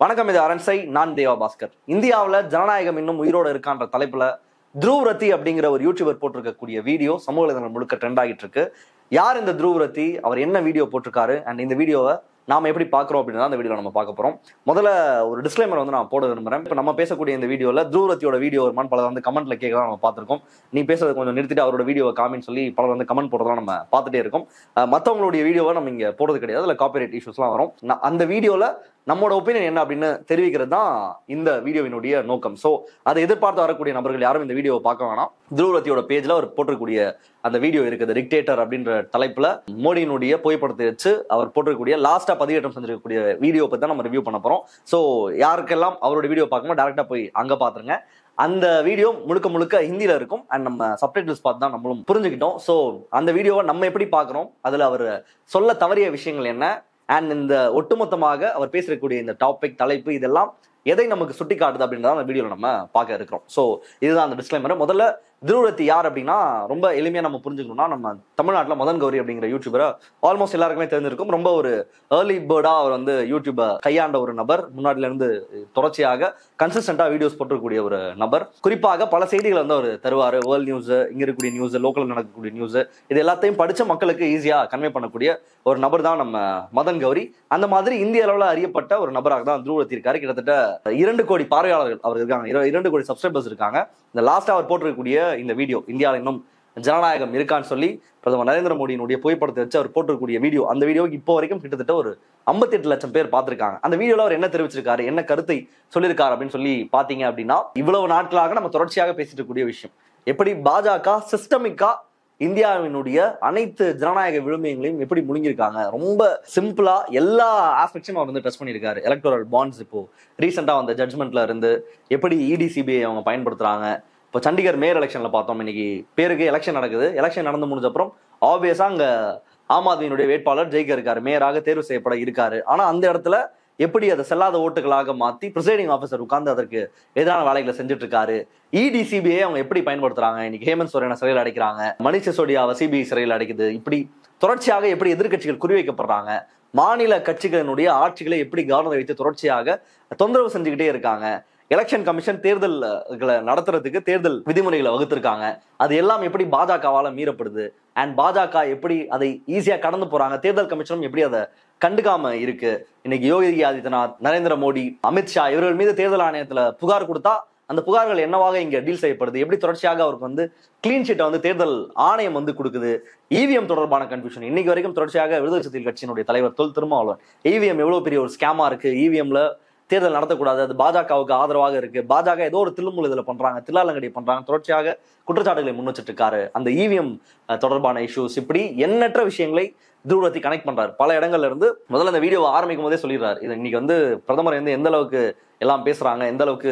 வணக்கம், இது அரண்சை. நான் தேவா பாஸ்கர். இந்தியாவில் ஜனநாயகம் இன்னும் உயிரோடு இருக்கான்ற தலைப்புல த்ருவ் ரத்தி அப்படிங்கிற ஒரு யூடியூபர் போட்டிருக்கக்கூடிய வீடியோ சமூக வலைதளங்கள் முழுக்க ட்ரெண்ட் ஆகிட்டு இருக்கு. யார் இந்த த்ருவ் ரத்தி, அவர் என்ன வீடியோ போட்டிருக்காரு, அண்ட் இந்த வீடியோவை நாம எப்படி பாக்குறோம் அப்படின்னு அந்த வீடியோல நம்ம பார்க்க போறோம். முதல்ல ஒரு டிஸ்க்ளைமர் வந்து நான் போட விரும்புறேன். இப்போ நம்ம பேசக்கூடிய இந்த வீடியோல த்ருவ் ரத்தியோட வீடியோ ஒரு பலர் வந்து கமெண்ட்ல கேட்கலாம் நம்ம பார்த்திருக்கோம். நீ பேசுறது கொஞ்சம் நிறுத்திட்டு அவரோட வீடியோவை காமின்னு சொல்லி பலர் வந்து கமெண்ட் போடுறதெல்லாம் நம்ம பார்த்துட்டே இருக்கோம். மற்றவங்களுடைய வீடியோவை நம்ம இங்க போடுறது கிடையாது, அதுல காப்பிரைட் இஷ்யூஸ்லாம் வரும். அந்த வீடியோல நம்மளோட ஒப்பீனியன் என்ன அப்படின்னு தெரிவிக்கிறது தான் இந்த வீடியோவினுடைய நோக்கம். ஸோ அதை எதிர்பார்த்து வரக்கூடிய நபர்கள் யாரும் இந்த வீடியோவை பார்க்க வேணாம். த்ருவ் ரத்தியோட பேஜ்ல அவர் போட்டிருக்கக்கூடிய அந்த வீடியோ இருக்குது, டிக்டேட்டர் அப்படின்ற தலைப்புல மோடியினுடைய புகைப்படத்தை வச்சு அவர் போட்டிருக்கக்கூடிய லாஸ்டா பதிவேற்றம் செஞ்சிருக்கக்கூடிய வீடியோ பத்தி தான் நம்ம ரிவ்யூ பண்ண போறோம். ஸோ யாருக்கெல்லாம் அவரோட வீடியோ பார்க்கணும் டேரக்டா போய் அங்க பாத்துருங்க. அந்த வீடியோ முழுக்க முழுக்க ஹிந்தியில இருக்கும் அண்ட் நம்ம சப்டைட்டில்ஸ் பார்த்து தான் நம்மளும் புரிஞ்சுக்கிட்டோம். ஸோ அந்த வீடியோவை நம்ம எப்படி பார்க்கறோம், அதுல அவர் சொல்ல தவறிய விஷயங்கள் என்ன, அண்ட் இந்த ஒட்டுமொத்தமாக அவர் பேசக்கூடிய இந்த டாபிக் தலைப்பு இதெல்லாம் எதை நமக்கு சுட்டி காட்டுது அப்படின்றத அந்த வீடியோல நம்ம பார்க்க இருக்கிறோம். ஸோ இதுதான் அந்த டிஸ்க்ளைமர். முதல்ல த்ருவ் ரத்தி யார் அப்படின்னா ரொம்ப எளிமையா நம்ம புரிஞ்சுக்கணும்னா, நம்ம தமிழ்நாட்டில் மதன் கௌரி அப்படிங்கிற யூடியூபரை ஆல்மோஸ்ட் எல்லாருக்குமே தெரிஞ்சிருக்கும். ரொம்ப ஒரு ஏர்லி பேர்டா அவர் வந்து யூடியூபை கையாண்ட ஒரு நபர். முன்னாடில இருந்து தொடர்ச்சியாக கன்சிஸ்டண்டா வீடியோஸ் போட்டிருக்கக்கூடிய ஒரு நபர். குறிப்பாக பல செய்திகளை வந்து அவர் தருவார். வேர்ல்ட் நியூஸ், இங்க இருக்கக்கூடிய நியூஸ், லோக்கல் நடக்கக்கூடிய நியூஸ், இது எல்லாத்தையும் படிச்ச மக்களுக்கு ஈஸியா கன்வே பண்ணக்கூடிய ஒரு நபர் தான் நம்ம மதன் கௌரி. அந்த மாதிரி இந்திய அளவில் அறியப்பட்ட ஒரு நபராக தான் த்ருவ் ரத்தி இருக்காரு. கிட்டத்தட்ட 2 கோடி பார்வையாளர்கள் அவர் இருக்காங்க, 2 கோடி சப்ஸ்கிரைபர்ஸ் இருக்காங்க. இந்த லாஸ்டா அவர் போட்டிருக்கக்கூடிய இந்த வீடியோ, இந்தியாவில் இன்னும் ஜனநாயகம் இருக்கான்னு சொல்லி பிரதமர் நரேந்திர மோடியினுடைய புகைப்படத்தை வச்சு அவர் போட்டிருக்கக்கூடிய வீடியோ, அந்த வீடியோக்கு இப்போ வரைக்கும் கிட்டத்தட்ட ஒரு 58 லட்சம் பேர் பார்த்திருக்காங்க. அந்த வீடியோல அவர் என்ன தெரிவிச்சிருக்காரு, என்ன கருத்தை சொல்லியிருக்காரு அப்படின்னு சொல்லி பாத்தீங்க அப்படின்னா, இவ்வளவு நாட்களாக நம்ம தொடர்ச்சியாக பேசிட்டு இருக்கக்கூடிய விஷயம், எப்படி பாஜக சிஸ்டமிக்கா இந்தியாவினுடைய அனைத்து ஜனநாயக விழுமியங்களையும் எப்படி முழுங்கிருக்காங்க. ரொம்ப சிம்பிளா எல்லா ஆஸ்பெக்ட்ஸும் அவர் வந்து டச் பண்ணியிருக்காரு. எலக்டோரல் பாண்ட்ஸ், இப்போ ரீசெண்டா வந்த ஜட்மெண்ட்ல இருந்து எப்படி இடி சிபிஐ அவங்க பயன்படுத்துறாங்க. இப்போ சண்டிகர் மேயர் எலெக்ஷன்ல பார்த்தோம், இன்னைக்கு பேருக்கு எலெக்ஷன் நடக்குது. எலெக்ஷன் நடந்து முடிஞ்ச அப்புறம் ஆப்வியஸா அங்க ஆம் ஆத்மியினுடைய வேட்பாளர் ஜெயிக்க இருக்காரு, மேயராக தேர்வு செய்யப்பட இருக்காரு. ஆனா அந்த இடத்துல எப்படி அதை செல்லாத ஓட்டுகளாக மாத்தி பிரிசைடிங் ஆஃபீஸர் உட்கார்ந்து அதற்கு எதிரான வேலைகளை செஞ்சுட்டு இருக்காரு. இடி சிபிஐ அவங்க எப்படி பயன்படுத்துறாங்க, இன்னைக்கு ஹேமந்த் சோரனை சிறையில் அடைக்கிறாங்க, மணிஷ் சிசோடியாவை சிபிஐ சிறையில் அடைக்குது. இப்படி தொடர்ச்சியாக எப்படி எதிர்கட்சிகள் குறிவைக்கப்படுறாங்க, மாநில கட்சிகளினுடைய ஆட்சிகளை எப்படி கவர்னரை வைத்து தொடர்ச்சியாக தொந்தரவு செஞ்சுக்கிட்டே இருக்காங்க. எலெக்ஷன் கமிஷன் தேர்தல்களை நடத்துறதுக்கு தேர்தல் விதிமுறைகளை வகுத்திருக்காங்க, அது எல்லாம் எப்படி பாஜகவால மீறப்படுது, அண்ட் பாஜக எப்படி அதை ஈஸியா கடந்து போறாங்க, தேர்தல் கமிஷனும் எப்படி அதை கண்டுக்காம இருக்கு. இன்னைக்கு யோகி ஆதித்யநாத், நரேந்திர மோடி, அமித்ஷா இவர்கள் மீது தேர்தல் ஆணையத்துல புகார் கொடுத்தா அந்த புகார்கள் என்னவாக இங்க டீல் செய்யப்படுது, எப்படி தொடர்ச்சியாக அவருக்கு வந்து கிளீன் ஷீட்டை வந்து தேர்தல் ஆணையம் வந்து கொடுக்குது. இவிஎம் தொடர்பான கன்ஃபியூஷன் இன்னைக்கு வரைக்கும் தொடர்ச்சியாக விடுதலை சிறுத்தைகள் கட்சியினுடைய தலைவர் தொல் திருமாவளவன், இவிஎம் எவ்வளவு பெரிய ஒரு ஸ்கேமா இருக்கு, இவிஎம்ல தேர்தல் நடத்தக்கூடாது, அது பாஜகவுக்கு ஆதரவாக இருக்கு, பாஜக ஏதோ ஒரு தில்லுமுல் இதுல பண்றாங்க, தில்லாலங்கடி பண்றாங்க, தொடர்ச்சியாக குற்றச்சாட்டுகளை முன் வச்சுட்டு இருக்காரு. அந்த இவிஎம் தொடர்பான இஷ்யூஸ், இப்படி எண்ணற்ற விஷயங்களை த்ருவ் ரத்தி கனெக்ட் பண்றாரு பல இடங்கள்ல இருந்து. முதல்ல இந்த வீடியோவை ஆரம்பிக்கும் போதே சொல்லிடுறாரு, இது இன்னைக்கு வந்து பிரதமர் வந்து எந்த அளவுக்கு எல்லாம் பேசுறாங்க, எந்த அளவுக்கு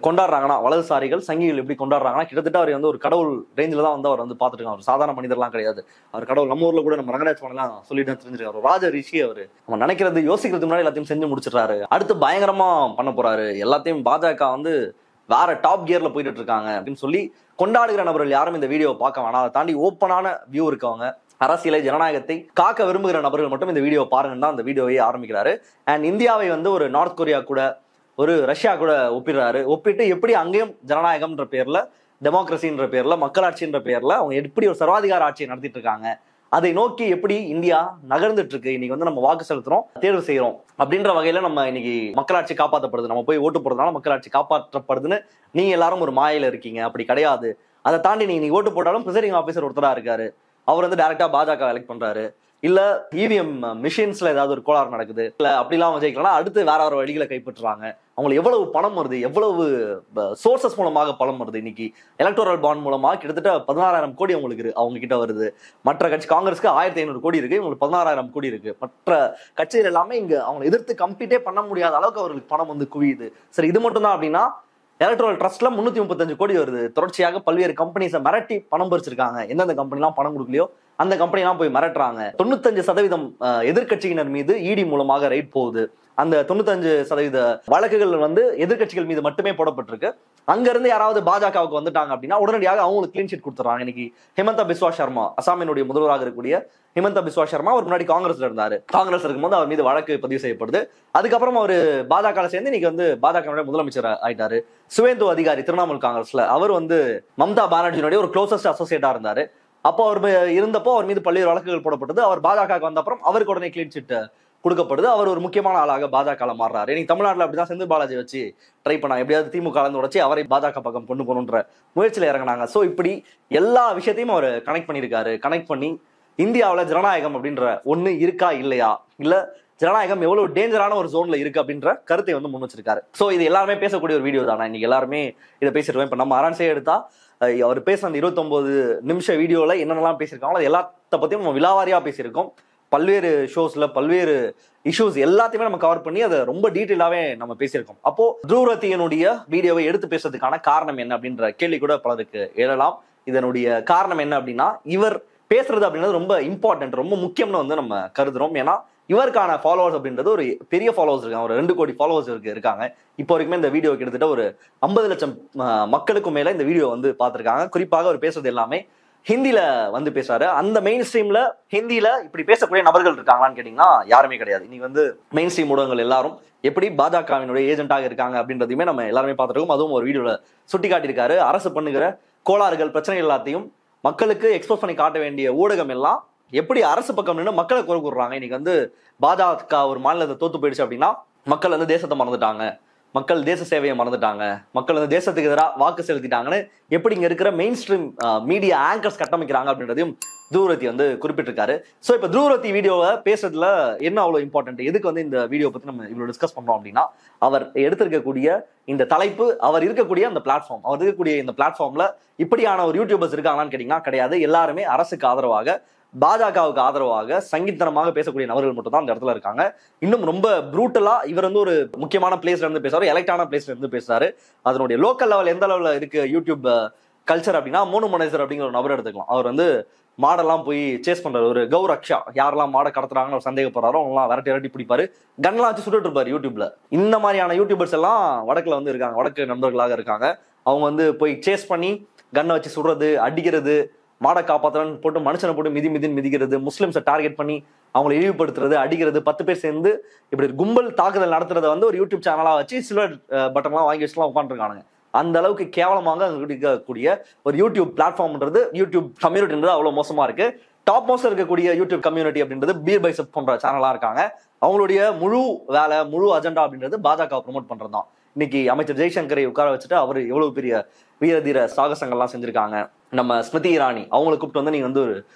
கொண்டாடுறாங்கன்னா, வலதுசாரிகள் சங்கிகள் எப்படி கொண்டாடுறாங்கன்னா, கிட்டத்தட்ட அவர் வந்து ஒரு கடவுள் ரேஞ்சில தான் வந்து அவர் வந்து பார்த்துட்டு இருக்காங்க. ஒரு சாதாரண மனிதர்லாம் கிடையாது அவர். கடவுள் நம்ம ஊர்ல கூட நம்ம ரங்கராஜ் பண்ணலாம் சொல்லிட்டு தெரிஞ்சிருக்காரு. ராஜ ரிஷி அவரு. நம்ம நினைக்கிறது யோசிக்கிறதுக்கு முன்னாடி எல்லாத்தையும் செஞ்சு முடிச்சிடுறாரு. அடுத்து பயங்கரமா பண்ண போறாரு. எல்லாத்தையும் பாஜக வந்து வேற டாப் கியர்ல போயிட்டு இருக்காங்க அப்படின்னு சொல்லி கொண்டாடுகிற நபர்கள் யாரும் இந்த வீடியோவை பார்க்க வேணாம். அதை தாண்டி ஓப்பனான வியூ இருக்கவங்க, அரசியலை ஜனநாயகத்தை காக்க விரும்புகிற நபர்கள் மட்டும் இந்த வீடியோ பாருங்கன்னு தான் அந்த வீடியோவை ஆரம்பிக்கிறாரு. அண்ட் இந்தியாவை வந்து ஒரு நார்த் கொரியா கூட, ஒரு ரஷ்யா கூட ஒப்பிடுறாரு. ஒப்பிட்டு எப்படி அங்கேயும் ஜனநாயகம்ன்ற பேர்ல, டெமோக்ரஸின்ற பேர்ல, மக்களாட்சின்ற பேர்ல அவங்க எப்படி ஒரு சர்வாதிகார ஆட்சியை நடத்திட்டு இருக்காங்க, அதை நோக்கி எப்படி இந்தியா நகர்ந்துட்டு இருக்கு. இன்னைக்கு வந்து நம்ம வாக்கு செலுத்துறோம், தேர்வு செய்யறோம் அப்படின்ற வகையில நம்ம இன்னைக்கு மக்களாட்சி காப்பாற்றப்படுது, நம்ம போய் ஓட்டு போடுறதுனால மக்களாட்சி காப்பாற்றப்படுதுன்னு நீங்க எல்லாரும் ஒரு மாயில இருக்கீங்க. அப்படி கிடையாது. அதை தாண்டி நீங்க ஓட்டு போட்டாலும் பிரிசைடிங் ஆஃபீஸர் ஒருத்தரா இருக்காரு, அவர் வந்து டைரக்டா பாஜக எலெக்ட் பண்றாரு. இல்ல இவிஎம் மிஷின்ஸ்ல ஏதாவது ஒரு கோளாறு நடக்குது, இல்ல அப்படிலாம் ஜெயிக்கலாம், அடுத்து வேற ஒரு வழிகளை கைப்பற்றுறாங்க. அவங்களுக்கு எவ்வளவு பணம் வருது, எவ்வளவு சோர்சஸ் மூலமாக பணம் வருது. இன்னைக்கு எலக்டோரல் பாண்ட் மூலமா கிட்டத்தட்ட 16,000 கோடி அவங்களுக்கு அவங்க கிட்ட வருது. மற்ற கட்சி காங்கிரஸ்க்கு 1,500 கோடி இருக்கு, இவங்களுக்கு 16,000 கோடி இருக்கு. மற்ற கட்சிகள் எல்லாமே இங்க அவங்க எதிர்த்து கம்பீட்டே பண்ண முடியாத அளவுக்கு அவர்களுக்கு பணம் வந்து குவியுது. சரி, இது மட்டும் தான் அப்படின்னா, எலக்ட்ரல் ட்ரஸ்ட்ல 335 கோடி வருது. தொடர்ச்சியாக பல்வேறு கம்பெனிஸை மிரட்டி பணம் பறிச்சிருக்காங்க. எந்தெந்த கம்பெனிலாம் பணம் கொடுக்கலையோ அந்த கம்பெனிலாம் போய் மிரட்டுறாங்க. 95% எதிர்கட்சியினர் மீது இடி மூலமாக ரைட் போகுது. அந்த 95% வழக்குகள் வந்து எதிர்கட்சிகள் மீது மட்டுமே போடப்பட்டிருக்கு. அங்க இருந்து யாராவது பாஜகவுக்கு வந்துட்டாங்க அப்படின்னா உடனடியாக அவங்களுக்கு கிளீன் ஷீட் கொடுத்துறாங்க. இன்னைக்கு ஹிமந்தா பிஸ்வா சர்மா, அசாமினுடைய முதல்வராக இருக்கக்கூடிய ஹிமந்தா பிஸ்வா சர்மா அவர் முன்னாடி காங்கிரஸ்ல இருந்தாரு. காங்கிரஸ் இருக்கும்போது அவர் மீது வழக்கு பதிவு செய்யப்படுது. அதுக்கப்புறம் அவர் பாஜக சேர்ந்து இன்னைக்கு வந்து பாஜக முதலமைச்சர் ஆயிட்டாரு. சுவேந்து அதிகாரி திரிணாமுல் காங்கிரஸ்ல அவர் வந்து மம்தா பானர்ஜியோட ஒரு க்ளோசஸ்ட் அசோசியேட்டா இருந்தாரு. அப்போ அவர் இருந்தப்போ அவர் மீது பல்வேறு வழக்குகள் போடப்பட்டது. அவர் பாஜக வந்த அப்புறம் அவருக்கு உடனே கிளீன் சிட் கொடுக்கப்படுது. அவர் ஒரு முக்கியமான ஆளாக பாஜக மாறுறாரு. இன்னைக்கு தமிழ்நாட்டில் அப்படிதான் செந்தில் பாலாஜி வச்சு ட்ரை பண்ணாங்க, எப்படியாவது திமுக கலந்து உடச்சி அவரை பாஜக பக்கம் கொண்டு போகணுன்ற முயற்சியில் இறங்கினாங்க. ஸோ இப்படி எல்லா விஷயத்தையும் அவர் கனெக்ட் பண்ணியிருக்காரு. கனெக்ட் பண்ணி இந்தியாவில் ஜனநாயகம் அப்படின்ற ஒண்ணு இருக்கா இல்லையா, இல்ல ஜனநாயகம் எவ்வளவு டேஞ்சரான ஒரு ஜோன்ல இருக்கு அப்படின்ற கருத்தை வந்து முன் வச்சிருக்காரு. ஸோ இது எல்லாருமே பேசக்கூடிய ஒரு வீடியோ தானே, இன்னைக்கு எல்லாருமே இதை பேசிருக்கோம். இப்ப நம்ம அரண்சே எடுத்தா அவர் பேசுற அந்த 29 நிமிஷ வீடியோல என்னென்னலாம் பேசியிருக்காங்களோ அது எல்லாத்த பத்தியும் நம்ம விலாவாரியா பேசியிருக்கோம். பல்வேறு ஷோஸ்ல பல்வேறு இஷ்யூஸ் எல்லாத்தையுமே நம்ம கவர் பண்ணி அதை ரொம்ப டீட்டெயிலாவே நம்ம பேசியிருக்கோம். அப்போ துருவரத்தியனுடைய வீடியோவை எடுத்து பேசுறதுக்கான காரணம் என்ன அப்படின்ற கேள்வி கூட பலருக்கு எழலாம். இதனுடைய காரணம் என்ன அப்படின்னா, இவர் பேசுறது அப்படின்றது ரொம்ப இம்பார்ட்டன்ட், ரொம்ப முக்கியம்னு வந்து நம்ம கருதுறோம். ஏன்னா இவருக்கான ஃபாலோவர்ஸ் அப்படின்றது ஒரு பெரிய ஃபாலோவர்ஸ் இருக்காங்க, ஒரு 2 கோடி ஃபாலோவர்ஸ் இருக்காங்க. இப்போ வரைக்குமே இந்த வீடியோ கிட்டத்தட்ட ஒரு 50 லட்சம் மக்களுக்கு மேல இந்த வீடியோ வந்து பார்த்திருக்காங்க. குறிப்பாக அவர் பேசுறது எல்லாமே ஹிந்தில வந்து பேசுறாரு. அந்த மெயின் ஸ்ட்ரீம்ல ஹிந்தில இப்படி பேசக்கூடிய நபர்கள் இருக்காங்களான்னு கேட்டீங்கன்னா யாருமே கிடையாது. இன்னைக்கு வந்து மெயின் ஸ்ட்ரீம் ஊடகங்கள் எல்லாரும் எப்படி பாஜகவினுடைய ஏஜென்ட்டாக இருக்காங்க அப்படின்றதையுமே நம்ம எல்லாருமே பார்த்துருக்கோம். அதுவும் ஒரு வீடியோல சுட்டி காட்டியிருக்காரு. அரசு பண்ணுகிற கோளாறுகள் பிரச்சனைகள் எல்லாத்தையும் மக்களுக்கு எக்ஸ்போஸ் பண்ணி காட்ட வேண்டிய ஊடகம் எல்லாம் எப்படி அரசு பக்கம் நின்று மக்களை குறை கூறுறாங்க. இன்னைக்கு வந்து பாஜக ஒரு மாநிலத்தை தோத்து போயிடுச்சு அப்படின்னா மக்கள் வந்து தேசத்தை மறந்துட்டாங்க, மக்கள் தேச சேவையை மறந்துட்டாங்க, மக்கள் வந்து தேசத்துக்கு எதிராக வாக்கு செலுத்திட்டாங்கன்னு எப்படி இங்க இருக்கிற மெயின் ஸ்ட்ரீம் மீடியா ஆங்கர்ஸ் கட்டமைக்கிறாங்க அப்படின்றதையும் துருவரத்தி வந்து குறிப்பிட்டிருக்காரு. ஸோ இப்போ துருவரத்தி வீடியோவை பேசுறதுல என்ன அவ்வளோ இம்பார்ட்டன்ட், எதுக்கு வந்து இந்த வீடியோ பத்தி நம்ம இவ்வளோ டிஸ்கஸ் பண்றோம் அப்படின்னா, அவர் எடுத்திருக்கக்கூடிய இந்த தலைப்பு, அவர் இருக்கக்கூடிய அந்த பிளாட்ஃபார்ம், அவர் இருக்கக்கூடிய இந்த பிளாட்ஃபார்ம்ல இப்படியான ஒரு யூடியூபர்ஸ் இருக்காங்களான்னு கேட்டீங்கன்னா கிடையாது. எல்லாருமே அரசுக்கு ஆதரவாக, பாஜகவுக்கு ஆதரவாக சங்கித்தனமாக பேசக்கூடிய நபர்கள் மட்டும் தான் அந்த இடத்துல இருக்காங்க. இன்னும் ரொம்ப ப்ரூட்டலா இவர் வந்து ஒரு முக்கியமான பிளேஸ்ல இருந்து பேசுறாரு, எலக்டான பிளேஸ்ல இருந்து பேசுறாரு. அதனுடைய லோக்கல் லெவல் எந்த லெவல்ல இருக்கு யூடியூப் கல்ச்சர் அப்படின்னா, மோனு மனேசர் அப்படிங்கிற ஒரு நபர் எடுத்துக்கலாம். அவர் வந்து மாடெல்லாம் போய் சேஸ் பண்றாரு. ஒரு கௌரக்ஷா, யாரெல்லாம் மாடை கடத்துறாங்கன்னு ஒரு சந்தேகப்படுறாரோ அவங்களாம் விரட்டி பிடிப்பாரு, கன்லாம் வச்சு சுட்டுட்டு இருப்பாரு யூடியூப்ல. இந்த மாதிரியான யூடியூபர்ஸ் எல்லாம் வடக்குல வந்து இருக்காங்க, வடக்கு நண்பர்களாக இருக்காங்க. அவங்க வந்து போய் சேஸ் பண்ணி கன்னை வச்சு சுடுறது, அடிக்கிறது, மாடை காப்பாத்துறான்னு போட்டு மனுஷனை போட்டு மிதிக்கிறது, முஸ்லிம்ஸை டார்கெட் பண்ணி அவங்களை இழிவுபடுத்துறது, அடிக்கிறது, 10 பேர் சேர்ந்து இப்படி கும்பல் தாக்குதல் நடத்துறத வந்து ஒரு யூடியூப் சேனலா வச்சு சில்வர் பட்டன்லாம் வாங்கி வச்சுலாம் உட்காந்துருக்கானுங்க. அந்த அளவுக்கு கேவலமாக அங்க இருக்கக்கூடிய ஒரு யூடியூப் பிளாட்ஃபார்ம்ன்றது, யூடியூப் கம்யூனிட்டின்றது அவ்வளவு மோசமா இருக்கு. டாப் மோஸ்ட் இருக்கக்கூடிய யூடியூப் கம்யூனிட்டி அப்படின்றது பீர் பைசப் போன்ற சேனலா இருக்காங்க. அவங்களுடைய முழு வேலை, முழு அஜெண்டா அப்படின்றது பாஜக ப்ரொமோட் பண்றதுதான். இன்னைக்கு அமைச்சர் ஜெய்சங்கரை உட்கார வச்சுட்டு அவர் எவ்வளவு பெரிய வீர தீர சாகசங்கள்லாம் செஞ்சிருக்காங்க. நம்ம ஸ்மிருதி இரானி அவங்களை கூப்பிட்டு வந்து நீங்க வந்து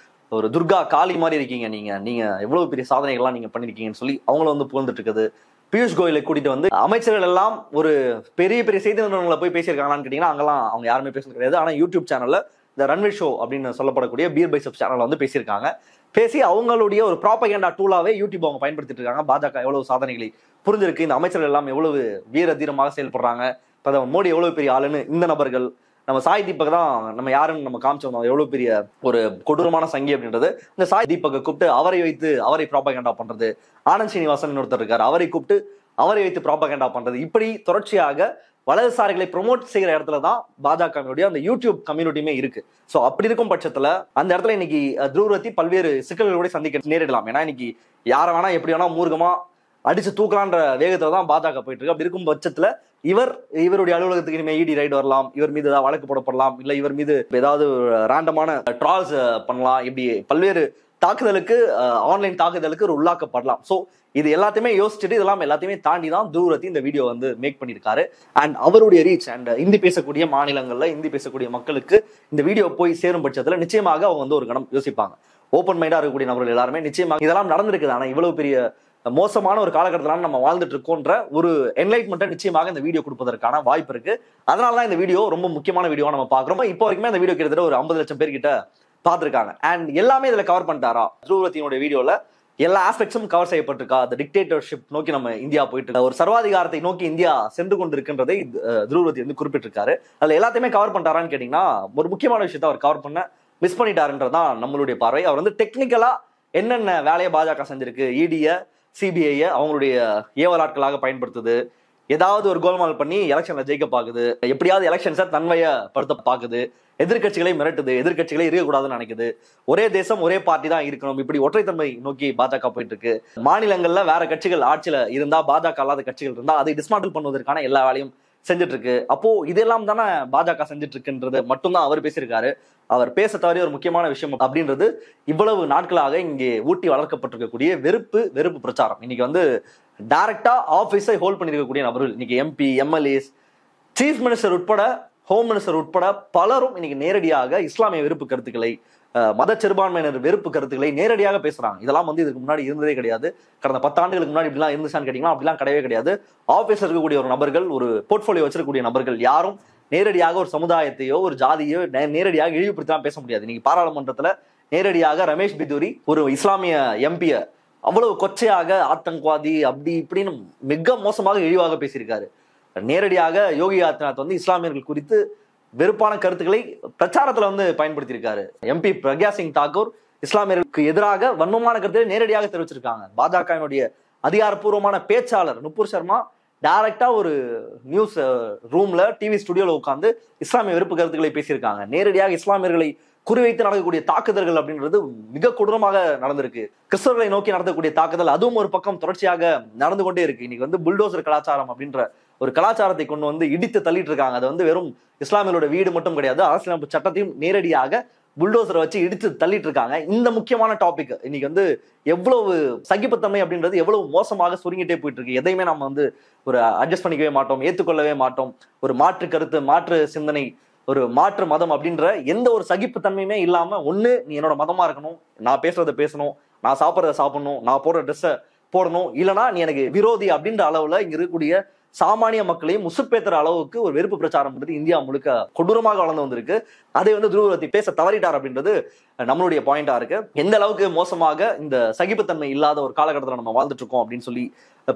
ஒரு துர்கா காளி மாதிரி இருக்கீங்க, நீங்க எவ்வளவு பெரிய சாதனைகள்லாம் நீங்க பண்ணிருக்கீங்கன்னு சொல்லி அவங்கள வந்து புகழ்ந்துட்டு இருக்குது. பியூஷ் கோயலை கூட்டிட்டு வந்து அமைச்சர்கள் எல்லாம் ஒரு பெரிய பெரிய செய்தி நிறுவனங்களை போய் பேசியிருக்காங்களான்னு கேட்டீங்கன்னா அங்கெல்லாம் அவங்க யாருமே பேசுறது கிடையாது. ஆனா யூடியூப் சேனல்ல இந்த ரன்வீர் ஷோ அப்படின்னு சொல்லப்படக்கூடிய பீர் பைசப் சேனல்ல வந்து பேசியிருக்காங்க. பேசி அவங்களுடைய ஒரு ப்ராபகேண்டா டூலாவே யூடியூப் அவங்க பயன்படுத்திட்டு இருக்காங்க. பாஜக எவ்வளவு சாதனைகளை புரிஞ்சிருக்கு, இந்த அமைச்சர்கள் எல்லாம் எவ்வளவு வீர தீரமாக செயல்படுறாங்க, பிரதமர் மோடி எவ்வளவு பெரிய ஆளுன்னு இந்த நபர்கள், நம்ம சாய் தீபக் தான் நம்ம யாருன்னு நம்ம காமிச்சோம், எவ்வளவு பெரிய ஒரு கொடூரமான சங்கி அப்படின்றது. இந்த சாய் தீபக்கை கூப்பிட்டு அவரை வைத்து அவரை ப்ராபகேண்டா பண்றது, ஆனந்த் சீனிவாசன் ஒருத்தர் இருக்காரு, அவரை கூப்பிட்டு அவரை வைத்து ப்ராபகேண்டா பண்றது, இப்படி தொடர்ச்சியாக வலதுசாரிகளை ப்ரொமோட் செய்யற இடத்துலதான் பாஜகவுடைய அந்த யூடியூப் கம்யூனிட்டியுமே இருக்கு. சோ அப்படி இருக்கும் பட்சத்துல அந்த இடத்துல இன்னைக்கு துருவரத்தி பல்வேறு சிக்கல்களோட சந்திக்க நேரிடலாம். ஏன்னா இன்னைக்கு யார வேணா எப்படி வேணா மூர்க்கமா அடிச்சு தூக்கலான்ற வேகத்துல தான் பாஜக போயிட்டு இருக்கு. அப்படி இருக்கும் பட்சத்துல இவருடைய அலுவலகத்துக்கு இனிமே இடி ரைடு வரலாம், இவர் மீது ஏதாவது வழக்கு போடப்படலாம், இல்ல இவர் மீது ஏதாவது ரேண்டமான ட்ரால்ஸ் பண்ணலாம், இப்படி பல்வேறு தாக்குதலுக்கு, ஆன்லைன் தாக்குதலுக்கு ஒரு உள்ளாக்கப்படலாம். சோ இது எல்லாத்தையுமே யோசிச்சுட்டு இதெல்லாம் எல்லாத்தையுமே தாண்டி தான் துருவரத்தி இந்த வீடியோ வந்து மேக் பண்ணியிருக்காரு. அண்ட் அவருடைய ரீச் அண்ட் இந்தி பேசக்கூடிய மாநிலங்கள்ல இந்தி பேசக்கூடிய மக்களுக்கு இந்த வீடியோ போய் சேரும் பட்சத்துல நிச்சயமாக அவங்க வந்து ஒரு கணம் யோசிப்பாங்க. ஓப்பன் மைண்டா இருக்கக்கூடிய நபர்கள் எல்லாருமே நிச்சயமாக இதெல்லாம் நடந்திருக்குது, ஆனா இவ்வளவு பெரிய மோசமான ஒரு காலகட்டத்திலான நம்ம வாழ்ந்துட்டு இருக்கோன்ற ஒரு என்லைட்மெண்ட்டை நிச்சயமாக இந்த வீடியோ கொடுப்பதற்கான வாய்ப்பு இருக்கு. அதனாலதான் இந்த வீடியோ ரொம்ப முக்கியமான வீடியோ நம்ம பாக்குறோம். இப்போ வரைக்குமே இந்த வீடியோ கிட்டத்தட்ட ஒரு 50 லட்சம் பேர்கிட்ட பார்த்திருக்காங்க. அண்ட் எல்லாமே இதுல கவர் பண்ணிட்டாரா, துருவரத்தினுடைய வீடியோல எல்லா ஆஸ்பெக்ட்ஸும் கவர் செய்யப்பட்டிருக்கா, அந்த டிக்டேட்டர்ஷிப் நோக்கி நம்ம இந்தியா போயிட்டு ஒரு சர்வாதிகாரத்தை நோக்கி இந்தியா சென்று கொண்டிருக்கின்றதை துருவரத்தி வந்து குறிப்பிட்டிருக்காரு. அதுல எல்லாத்தையுமே கவர் பண்ணிட்டாரான்னு கேட்டீங்கன்னா ஒரு முக்கியமான விஷயத்த அவர் கவர் பண்ண மிஸ் பண்ணிட்டாருன்றதான் நம்மளுடைய பார்வை. அவர் வந்து டெக்னிக்கலா என்னென்ன வேலையை பாஜக செஞ்சிருக்கு, இடிய சிபிஐ அவங்களுடைய ஏவல் ஆட்களாக பயன்படுத்துது, ஏதாவது ஒரு கோல்மால் பண்ணி எலெக்ஷன்ல ஜெயிக்க பாக்குது, எப்படியாவது எலெக்ஷன்ஸை தன்மையப்படுத்த பாக்குது, எதிர்கட்சிகளை மிரட்டுது, எதிர்கட்சிகளை இருக்கக்கூடாதுன்னு நினைக்குது, ஒரே தேசம் ஒரே பார்ட்டி தான் இருக்கணும், இப்படி ஒற்றைத்தன்மை நோக்கி பாஜக போயிட்டு இருக்கு. மாநிலங்கள்ல வேற கட்சிகள் ஆட்சியில இருந்தா, பாஜக அல்லாத கட்சிகள் இருந்தா அதை டிஸ்மாண்டில் பண்ணுவதற்கான எல்லா வேலையும் செஞ்சுட்டு இருக்கு. அப்போ இதெல்லாம் தானே பாஜக செஞ்சுட்டு இருக்குன்றது மட்டும்தான் அவர் பேசியிருக்காரு. அவர் பேச தவறிய ஒரு முக்கியமான விஷயம் அப்படின்றது இவ்வளவு நாட்களாக இங்கே ஊட்டி வளர்க்கப்பட்டிருக்கக்கூடிய வெறுப்பு பிரச்சாரம். இன்னைக்கு வந்து டைரக்டா ஆபீஸை ஹோல்ட் பண்ணிருக்கக்கூடிய நபர்கள், இன்னைக்கு எம்பி, எம்எல்ஏஸ், சீஃப் மினிஸ்டர் உட்பட, ஹோம் மினிஸ்டர் உட்பட பலரும் இன்னைக்கு நேரடியாக இஸ்லாமிய வெறுப்பு கருத்துக்களை, மத சிறுபான்மையினர் வெறுப்பு கருத்துக்களை நேரடியாக பேசுறாங்க. இதெல்லாம் வந்து இதுக்கு முன்னாடி இருந்ததே கிடையாது. கடந்த 10 ஆண்டுகளுக்கு முன்னாடி இப்படிலாம் இருந்துச்சான்னு கேட்டீங்கன்னா அப்படிலாம் கிடையவே கிடையாது. ஆபீஸ்ல இருக்கக்கூடிய ஒரு நபர்கள், ஒரு போர்ட்போலியோ வச்சிருக்கக்கூடிய நபர்கள் யாரும் நேரடியாக ஒரு சமுதாயத்தையோ ஒரு ஜாதியோ நேரடியாக இழிவுபடுத்தலாம் பேச முடியாது. இன்னைக்கு பாராளுமன்றத்துல நேரடியாக ரமேஷ் பிதுரி ஒரு இஸ்லாமிய எம்பிய அவ்வளவு கொச்சையாக ஆத்தங்கவாதி அப்படி இப்படின்னு மிக மோசமாக இழிவாக பேசியிருக்காரு. நேரடியாக யோகி ஆதித்யநாத் வந்து இஸ்லாமியர்கள் குறித்து வெறுப்பான கருத்துக்களை பிரச்சாரத்துல வந்து பயன்படுத்தியிருக்காரு. எம்பி பிரக்யா சிங் தாக்கூர் இஸ்லாமியர்களுக்கு எதிராக வன்மமான கருத்தை நேரடியாக தெரிவிச்சிருக்காங்க. பாஜகவினுடைய அதிகாரப்பூர்வமான பேச்சாளர் நுபுர் சர்மா டைரக்டா ஒரு நியூஸ் ரூம்ல, டிவி ஸ்டுடியோல உட்கார்ந்து இஸ்லாமிய வெறுப்பு கருத்துக்களை பேசியிருக்காங்க. நேரடியாக இஸ்லாமியர்களை குறிவைத்து நடக்கக்கூடிய தாக்குதல்கள் அப்படின்றது மிக கொடூரமாக நடந்திருக்கு. கிறிஸ்தவர்களை நோக்கி நடத்தக்கூடிய தாக்குதல் அதுவும் ஒரு பக்கம் தொடர்ச்சியாக நடந்து கொண்டே இருக்கு. இன்னைக்கு வந்து புல்டோசர் கலாச்சாரம் அப்படின்ற ஒரு கலாச்சாரத்தை கொண்டு வந்து இடித்து தள்ளிட்டு இருக்காங்க. அது வந்து வெறும் இஸ்லாமியர்களோட வீடு மட்டும் கிடையாது, அரசியலமைப்பு சட்டத்தையும் நேரடியாக புல்டோசரை வச்சு இடித்து தள்ளிட்டு இருக்காங்க. இந்த முக்கியமான டாபிக் இன்னைக்கு வந்து எவ்வளவு சகிப்புத்தன்மை அப்படின்றது எவ்வளவு மோசமாக சுருங்கிட்டே போயிட்டு இருக்கு. எதையுமே நம்ம வந்து ஒரு அட்ஜஸ்ட் பண்ணிக்கவே மாட்டோம், ஏற்றுக்கொள்ளவே மாட்டோம். ஒரு மாற்று கருத்து, மாற்று சிந்தனை, ஒரு மாற்று மதம் அப்படின்ற எந்த ஒரு சகிப்புத்தன்மையுமே இல்லாம, ஒண்ணு நீ என்னோட மதமா இருக்கணும், நான் பேசுறத பேசணும், நான் சாப்பிட்றத சாப்பிடணும், நான் போடுற ட்ரெஸ்ஸை போடணும், இல்லைன்னா நீ எனக்கு விரோதி அப்படின்ற அளவுல இங்க இருக்கக்கூடிய சாமானிய மக்களையும் முசுப்பேத்துற அளவுக்கு ஒரு வெறுப்பு பிரச்சாரம் இந்தியா முழுக்க கொடூரமாக வளர்ந்து வந்திருக்கு. அதை வந்து துருவரத்தி பேச தவறிட்டார் அப்படின்றது நம்மளுடைய பாயிண்டா இருக்கு. எந்த அளவுக்கு மோசமாக இந்த சகிப்புத்தன்மை இல்லாத ஒரு காலகட்டத்தில் நம்ம வாழ்ந்துட்டு இருக்கோம் அப்படின்னு சொல்லி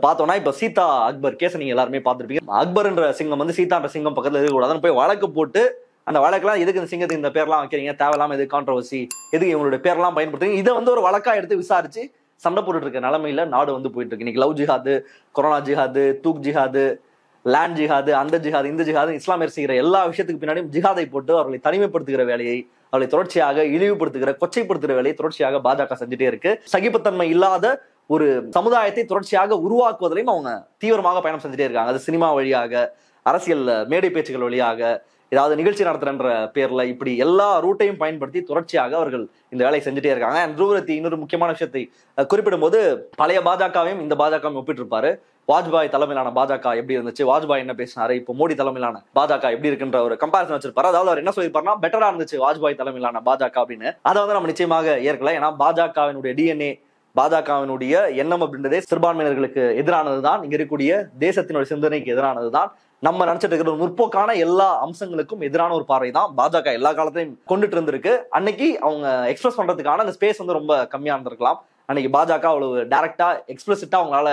பார்த்தோம்னா, இப்ப சீதா அக்பர் கேஸை நீங்க எல்லாருமே பார்த்திருப்பீங்க. அக்பர் என்ற சிங்கம் வந்து சீதான்ற சிங்கம் பக்கத்துல இருக்கக்கூடாதுன்னு போய் வழக்கு போட்டு, அந்த வழக்கெல்லாம் எதுக்கு இந்த சிங்கத்துக்கு இந்த பேர்லாம் வைக்கிறீங்க, தேவையில்லாம எது கான்ட்ரவர்சி, எதுக்கு இவங்களுடைய பேர்லாம் பயன்படுத்துறீங்க, இதை வந்து ஒரு வழக்கா எடுத்து விசாரிச்சு சண்டை போட்டுட்டு இருக்க நிலைமையில நாடு வந்து போயிட்டு இருக்கு. இன்னைக்கு லவ் ஜிஹாது, கொரோனா ஜிஹாது, தூக் ஜிஹாது, லேண்ட் ஜிஹாது, அந்த ஜிஹாது, இந்த ஜிஹாது, இஸ்லாமியர் செய்கிற எல்லா விஷயத்துக்கு பின்னாடியும் ஜிஹாதை போட்டு அவர்களை தனிமைப்படுத்துகிற வேலையை, அவர்களை தொடர்ச்சியாக இழிவுபடுத்துகிற, கொச்சைப்படுத்துகிற வேலையை தொடர்ச்சியாக பாஜக செஞ்சுட்டே இருக்கு. சகிப்புத்தன்மை இல்லாத ஒரு சமுதாயத்தை தொடர்ச்சியாக உருவாக்குவதிலையும் அவங்க தீவிரமாக பயணம் செஞ்சுட்டே இருக்காங்க. அது சினிமா வழியாக, அரசியல் மேடை பேச்சுகள் வழியாக, ஏதாவது நிகழ்ச்சி நடத்துறன்ற பேர்ல இப்படி எல்லா ரூட்டையும் பயன்படுத்தி தொடர்ச்சியாக அவர்கள் இந்த வேலையை செஞ்சுட்டே இருக்காங்க. துருவரத்தி இன்னொரு முக்கியமான விஷயத்தை குறிப்பிடும் போது, பழைய பாஜகவையும் இந்த பாஜகவும் ஒப்பிட்டு இருப்பாரு. வாஜ்பாய் தலைமையிலான பாஜக எப்படி இருந்துச்சு, வாஜ்பாய் என்ன பேசினாரு, இப்போ மோடி தலைமையிலான பாஜக எப்படி இருக்குன்ற ஒரு கம்பாரிசன் வச்சிருப்பாரு. அதாவது அவர் என்ன சொல்லியிருப்பாருன்னா, பெட்டரா இருந்துச்சு வாஜ்பாய் தலைமையிலான பாஜக அப்படின்னு. அதை வந்து நம்ம நிச்சயமாக ஏற்கல. ஏன்னா பாஜகவினுடைய டிஎன்ஏ, பாஜகவினுடைய எண்ணம் அப்படின்றதே சிறுபான்மையினர்களுக்கு எதிரானதுதான், இங்க இருக்கக்கூடிய தேசத்தினுடைய சிந்தனைக்கு எதிரானதுதான். நம்ம நினைச்சிட்டு இருக்கிற ஒரு முற்போக்கான எல்லா அம்சங்களுக்கும் எதிரான ஒரு பார்வை தான் பாஜக எல்லா காலத்தையும் கொண்டுட்டு இருந்திருக்கு. அன்னைக்கு அவங்க எக்ஸ்பிரஸ் பண்றதுக்கான அந்த ஸ்பேஸ் வந்து ரொம்ப கம்மியா இருந்திருக்கலாம். அன்னைக்கு பாஜக அவ்வளவு டைரக்டா எக்ஸ்பிரசிட்டா அவங்களால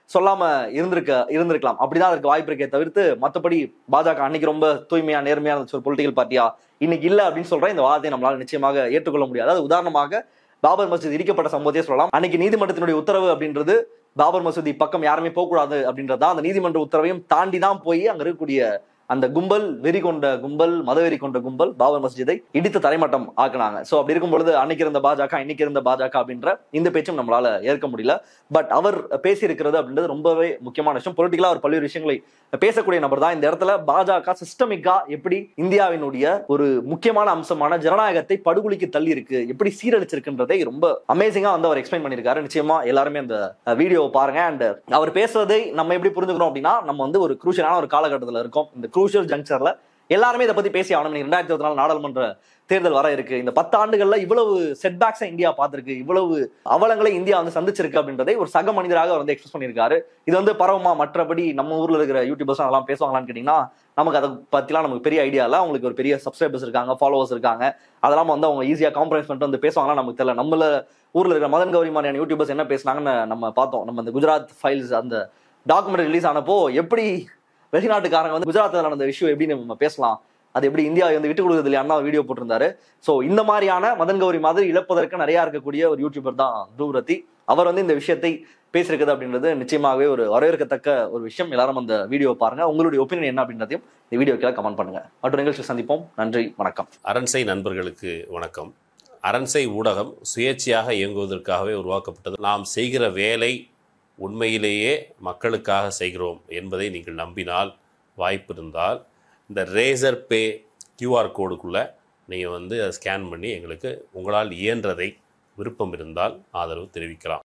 சொல்லாம இருந்திருக்கலாம். அப்படிதான் அதற்கு வாய்ப்பு இருக்கே தவிர்த்து, மற்றபடி பாஜக அன்னைக்கு ரொம்ப தூய்மையா நேர்மையா இருந்துச்சு ஒரு பொலிட்டிக்கல் பார்ட்டியா, இன்னைக்கு இல்ல அப்படின்னு சொல்றேன். இந்த வாதத்தை நம்மளால நிச்சயமாக ஏற்றுக்கொள்ள முடியாது. அது உதாரணமாக பாபர் மசூதி இடிக்கப்பட்ட சம்பவத்தையே சொல்லலாம். அன்னைக்கு நீதிமன்றத்தினுடைய உத்தரவு அப்படின்றது பாபர் மசூதி பக்கம் யாருமே போகக்கூடாது அப்படின்றதா, அந்த நீதிமன்ற உத்தரவையும் தாண்டி தான் போய் அங்க இருக்கக்கூடிய அந்த கும்பல், வெறி கொண்ட கும்பல், மதவெறி கொண்ட கும்பல் பாபர் மஸ்ஜிதை இடித்து தரைமட்டம் ஆக்குனாங்க. சோ அப்படி இருக்கும் பொழுது அன்னைக்கு இருந்த பாஜக, இன்னைக்கு இருந்த பாஜக அப்படின்ற இந்த பேச்சும் நம்மளால ஏற்க முடியல. பட் அவர் பேசி இருக்கிறது அப்படின்றது ரொம்பவே முக்கியமான விஷயம். பொலிட்டிக்கலா அவர் பல்வேறு விஷயங்களை பேசக்கூடிய நபர் தான். இந்த இடத்துல பாஜக சிஸ்டமிக்கா எப்படி இந்தியாவினுடைய ஒரு முக்கியமான அம்சமான ஜனநாயகத்தை படுகொலிக்கு தள்ளி இருக்கு, எப்படி சீரழிச்சிருக்குன்றதை ரொம்ப அமேசிங்கா வந்து அவர் எக்ஸ்பிளைன் பண்ணியிருக்காரு. நிச்சயமா எல்லாருமே அந்த வீடியோவை பாருங்க. அண்ட் அவர் பேசுறதை நம்ம எப்படி புரிஞ்சுக்கணும் அப்படின்னா, நம்ம வந்து ஒரு குரூஷியலான ஒரு காலகட்டத்தில் இருக்கோம். இந்த குரூஷியல் ஜங்ஷன்ல எல்லாருமே இதை பத்தி பேசி ஆகணும். 2024 நாடாளுமன்ற தேர்தல் வர இருக்கு. இந்த 10 ஆண்டுகள்ல இவ்வளவு செட்பேக்ஸை இந்தியா பார்த்திருக்கு, இவ்வளவு அவலங்களை இந்தியா வந்து சந்திச்சிருக்கு அப்படின்றதை ஒரு சக மனிதராக வந்து எக்ஸ்பிரஸ் பண்ணியிருக்காரு. இது வந்து பரவமா மற்றபடி நம்ம ஊர்ல இருக்கிற யூடியூபர்ஸ் அதெல்லாம் பேசுவாங்களான்னு கேட்டீங்கன்னா, நமக்கு அதை பத்திலாம் நமக்கு பெரிய ஐடியா இல்லை. அவங்களுக்கு ஒரு பெரிய சப்ஸ்கிரைபர்ஸ் இருக்காங்க, ஃபாலோவர்ஸ் இருக்காங்க, அதெல்லாம் வந்து அவங்க ஈஸியா காம்ப்ரமைஸ் பண்ணிட்டு வந்து பேசுவாங்களா நமக்கு தெரியல. நம்மள ஊர்ல இருக்கிற மதன் கௌரி மாதிரியான யூடியூபர்ஸ் என்ன பேசினாங்கன்னு நம்ம பார்த்தோம். நம்ம இந்த குஜராத் ஃபைல்ஸ் அந்த டாக்குமெண்ட்ரி ரிலீஸ் ஆனப்போ எப்படி வெளிநாட்டுக்காரங்க வந்து குஜராத்தில் நடந்த விஷயம் எப்படி நம்ம பேசலாம், அது எப்படி இந்தியாவை வந்து விட்டு கொடுக்குறது இல்லையா வீடியோ போட்டிருந்தாரு. ஸோ இந்த மாதிரியான மதன் கௌரி மாதிரி இழப்பதற்கு நிறைய இருக்கக்கூடிய ஒரு யூடியூபர் தான் துருவரத்தி. அவர் வந்து இந்த விஷயத்தை பேசியிருக்குது அப்படின்றது நிச்சயமாகவே ஒரு வரவேற்கத்தக்க ஒரு விஷயம். எல்லாரும் அந்த வீடியோ பாருங்க, உங்களுடைய ஒப்பீனியன் என்ன அப்படின்றதையும் இந்த வீடியோக்கு கமெண்ட் பண்ணுங்க. மற்ற நிகழ்ச்சி சந்திப்போம். நன்றி, வணக்கம். அரண்சை நண்பர்களுக்கு வணக்கம். அரண்சை ஊடகம் சுயேட்சையாக இயங்குவதற்காகவே உருவாக்கப்பட்டது. நாம் செய்கிற வேலை உண்மையிலேயே மக்களுக்காக செய்கிறோம் என்பதை நீங்கள் நம்பினால், வாய்ப்பு இருந்தால் இந்த ரேசர் பே QR கோடுக்குள்ளே நீங்கள் அதை ஸ்கேன் பண்ணி எங்களுக்கு உங்களால் இயன்றதை விருப்பம் இருந்தால் ஆதரவு தெரிவிக்கலாம்.